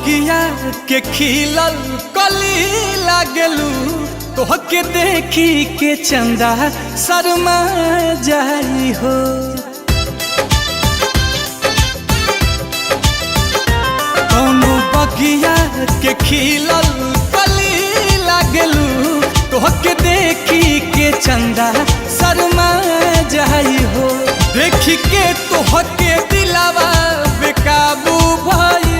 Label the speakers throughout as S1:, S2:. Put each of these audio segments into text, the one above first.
S1: बगिया के खिलल कली लागलू तोहके देखी के चंदा शर्मा जाई हो। कौनो बगिया के खिलल कली लागलू तोहके देखी के चंदा शर्मा जाई हो। देखी के तोहके दिलावा बेकाबू भइल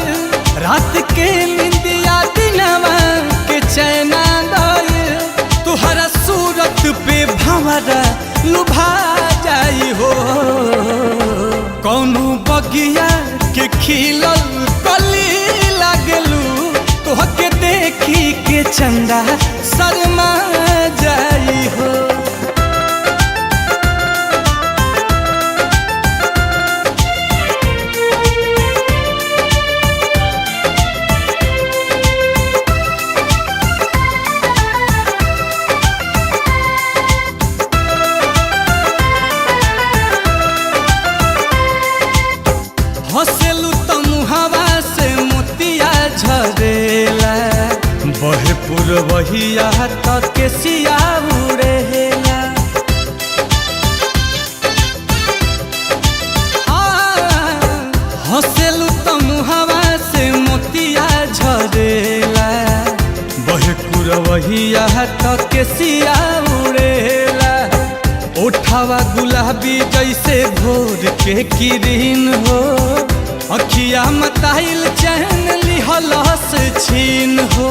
S1: रात के निंदिया दिनवा के चैना गइल तुहरा सूरत पे भंवरा लुभा जाई हो। कौनो बगिया के खिलल कली लागलू तोहके देखी के चंदा शर्मा जाई हो। हंसेलू तो मुहावा से मोतिया झरेला बहे पुरवहिया तक के सिया उड़ेला। हंसेलू तो मुहावा से मोतिया झरेला बहे पुरवहिया तक के सिया उड़ेला। ओठावा गुलाबी जैसे भोर के किरीन हो अखिया मताइल चैन लिहलस छीन हो।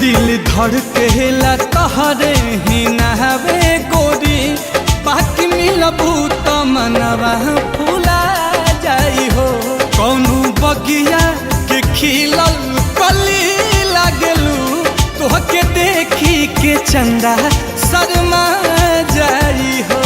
S1: दिल धड़केला तहरे ही नहावे गोरी बाकी मिलबू तो मनवा फूला जाई हो। कौनो बगिया के खिलल कली लागलू तोहके देखी के चंदा शर्मा जाई हो।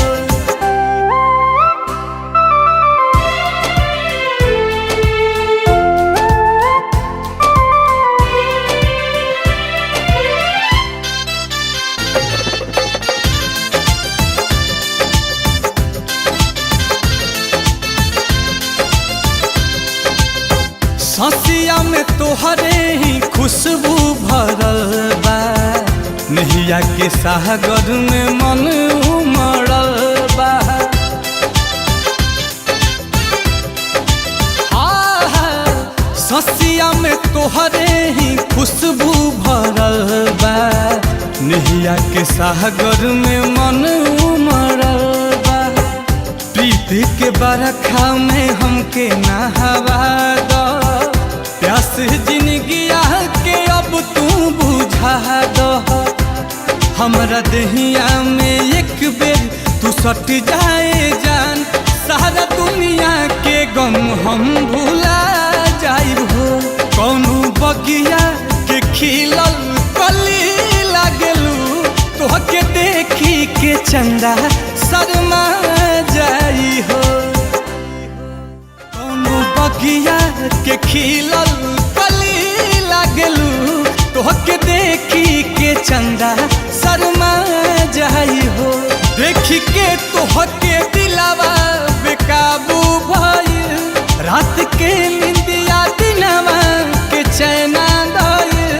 S1: ससिया में तोहरे ही खुशबू भरल बा नहिया के सागर में मन उमड़ल बा। ससिया में तोहरे ही खुशबू भरल बा नहिया के सागर में मन उमड़ल बा। प्रीति के बरखा में हमके नहवा दो प्यास जिंदगिया के अब तू बुझा दो। हमरा दहिया में एक बेर तू सट जाए जान सारा दुनिया के गम हम भूला जाइब हो। कौनो बगिया के खिलल कली लागलू तोहके देखी के चंदा शर्मा जाई हो। कौनो बगिया के खिलल कली लागलू तोहके देखी के चंदा शर्मा जाई हो। देखी के तोहके दिलावा बेकाबू भइल रात के निंदिया दिनवा